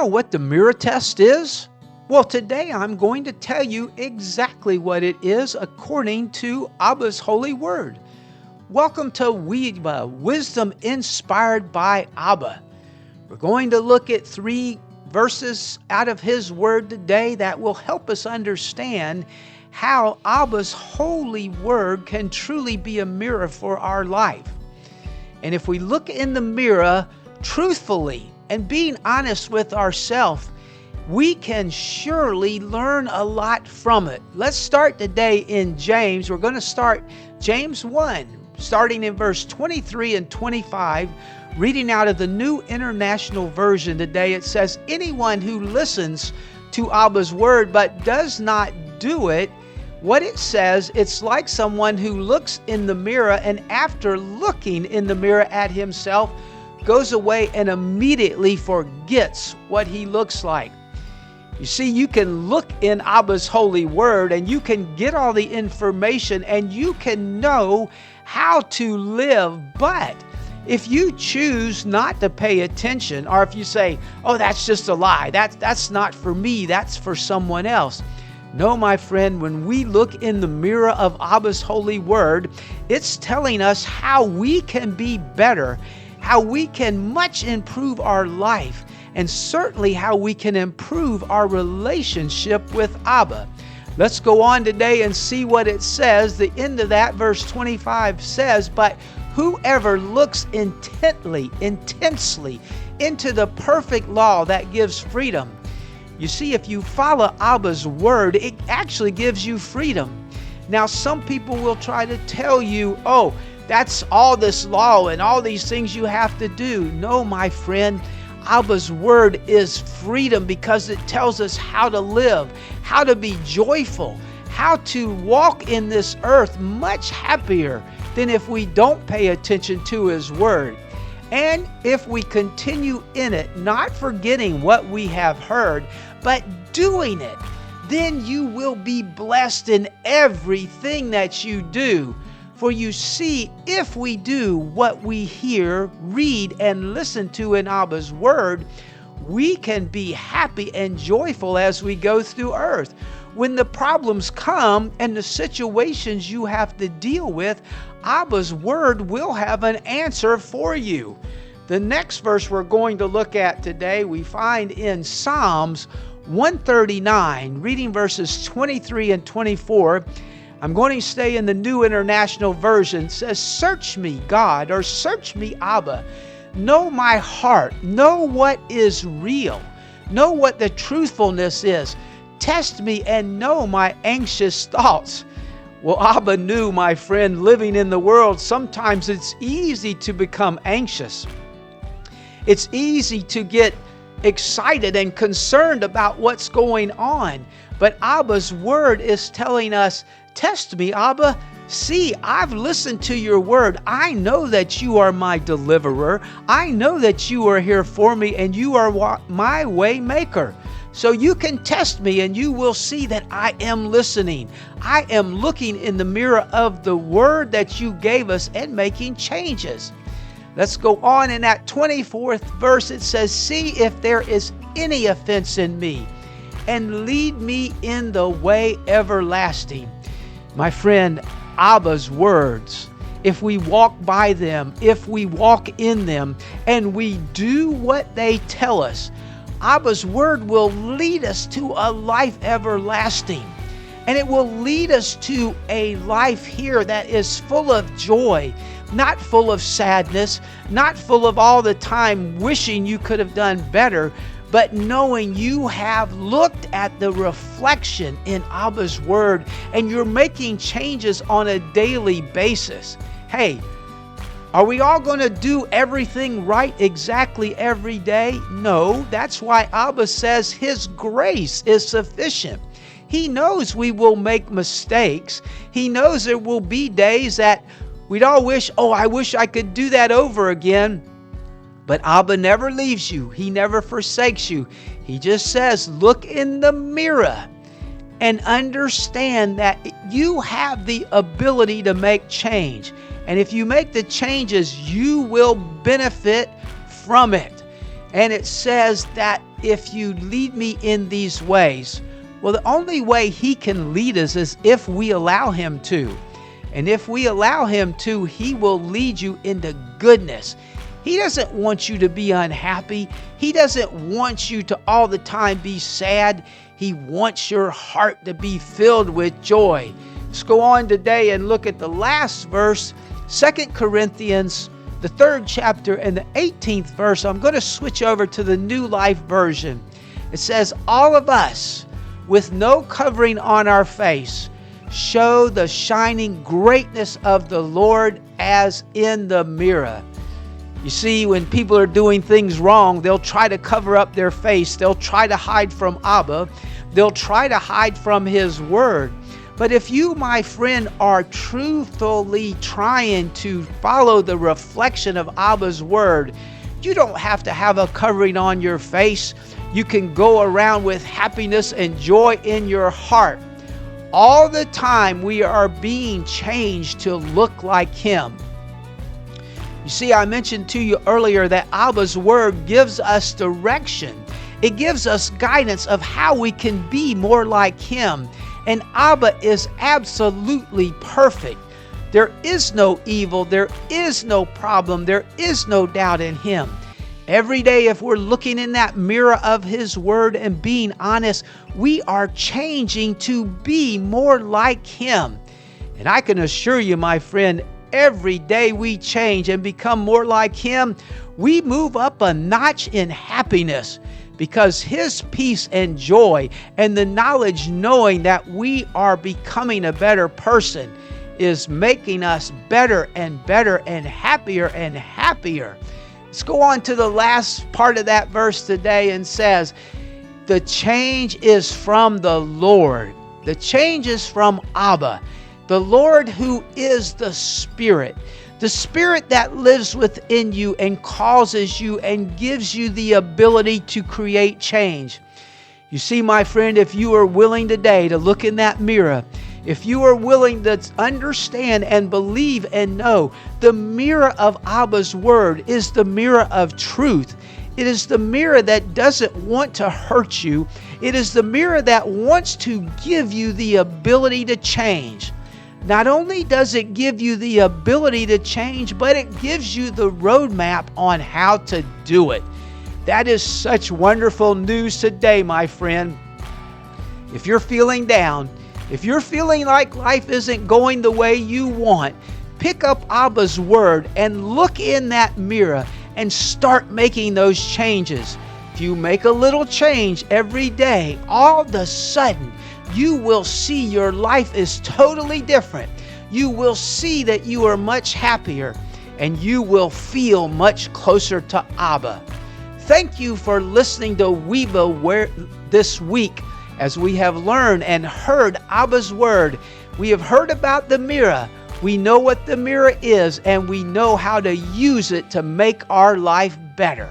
know what the mirror test is? Well, today I'm going to tell you exactly what it is according to Abba's holy word. Welcome to WIBA, Wisdom Inspired by Abba. We're going to look at 3 verses out of his word today that will help us understand how Abba's holy word can truly be a mirror for our life. And if we look in the mirror truthfully and being honest with ourselves, we can surely learn a lot from it. Let's start today in James. We're going to start James 1, starting in verse 23 and 25, reading out of the New International Version today. It says, anyone who listens to Abba's word but does not do it, what it says, it's like someone who looks in the mirror and after looking in the mirror at himself, goes away and immediately forgets what he looks like. You see, you can look in Abba's holy word and you can get all the information and you can know how to live. But if you choose not to pay attention, or if you say, oh, that's just a lie, that's not for me, that's for someone else. No, my friend, when we look in the mirror of Abba's holy word, it's telling us how we can be better, how we can much improve our life, and certainly how we can improve our relationship with Abba. Let's go on today and see what it says. The end of that, verse 25 says, but whoever looks intensely into the perfect law that gives freedom. You see, if you follow Abba's word, it actually gives you freedom. Now, some people will try to tell you, oh, that's all this law and all these things you have to do. No, my friend, Abba's word is freedom because it tells us how to live, how to be joyful, how to walk in this earth much happier than if we don't pay attention to his word. And if we continue in it, not forgetting what we have heard, but doing it, then you will be blessed in everything that you do. For you see, if we do what we hear, read, and listen to in Abba's word, we can be happy and joyful as we go through earth. When the problems come and the situations you have to deal with, Abba's word will have an answer for you. The next verse we're going to look at today, we find in Psalms 139, reading verses 23 and 24. I'm going to stay in the New International Version. It says, search me, God, or search me, Abba. Know my heart. Know what is real. Know what the truthfulness is. Test me and know my anxious thoughts. Well, Abba knew, my friend, living in the world, sometimes it's easy to become anxious. It's easy to get excited and concerned about what's going on. But Abba's word is telling us, test me, Abba. See, I've listened to your word. I know that you are my deliverer. I know that you are here for me and you are my way maker. So you can test me and you will see that I am listening. I am looking in the mirror of the word that you gave us and making changes. Let's go on in that 24th verse. It says, see if there is any offense in me and lead me in the way everlasting. My friend, Abba's words, if we walk by them, if we walk in them, and we do what they tell us, Abba's word will lead us to a life everlasting. And it will lead us to a life here that is full of joy, not full of sadness, not full of all the time wishing you could have done better, but knowing you have looked at the reflection in Abba's word and you're making changes on a daily basis. Hey, are we all going to do everything right exactly every day? No, that's why Abba says his grace is sufficient. He knows we will make mistakes. He knows there will be days that we'd all wish, oh, I wish I could do that over again. But Abba never leaves you. He never forsakes you. He just says, look in the mirror and understand that you have the ability to make change. And if you make the changes, you will benefit from it. And it says that if you lead me in these ways, well, the only way he can lead us is if we allow him to. And if we allow him to, he will lead you into goodness. He doesn't want you to be unhappy. He doesn't want you to all the time be sad. He wants your heart to be filled with joy. Let's go on today and look at the last verse, 2 Corinthians, the 3rd chapter and the 18th verse. I'm going to switch over to the New Life Version. It says, all of us with no covering on our face show the shining greatness of the Lord as in the mirror. You see, when people are doing things wrong, they'll try to cover up their face. They'll try to hide from Abba. They'll try to hide from His Word. But if you, my friend, are truthfully trying to follow the reflection of Abba's Word, you don't have to have a covering on your face. You can go around with happiness and joy in your heart. All the time we are being changed to look like Him. You see, I mentioned to you earlier that Abba's Word gives us direction. It gives us guidance of how we can be more like Him. And Abba is absolutely perfect. There is no evil. There is no problem. There is no doubt in Him. Every day, if we're looking in that mirror of His Word and being honest, we are changing to be more like Him. And I can assure you, my friend, every day we change and become more like Him, we move up a notch in happiness, because His peace and joy and the knowledge knowing that we are becoming a better person is making us better and better and happier and happier. Let's go on to the last part of that verse today, and says, the change is from the Lord. The change is from Abba, the Lord who is the Spirit. The Spirit that lives within you and causes you and gives you the ability to create change. You see, my friend, if you are willing today to look in that mirror, if you are willing to understand and believe and know, the mirror of Abba's Word is the mirror of truth. It is the mirror that doesn't want to hurt you. It is the mirror that wants to give you the ability to change. Not only does it give you the ability to change, but it gives you the roadmap on how to do it. That is such wonderful news today, my friend. If you're feeling down, if you're feeling like life isn't going the way you want, pick up Abba's Word and look in that mirror and start making those changes. If you make a little change every day, all of a sudden, you will see your life is totally different. You will see that you are much happier, and you will feel much closer to Abba. Thank you for listening to WIBA this week, as we have learned and heard Abba's Word. We have heard about the mirror. We know what the mirror is, and we know how to use it to make our life better.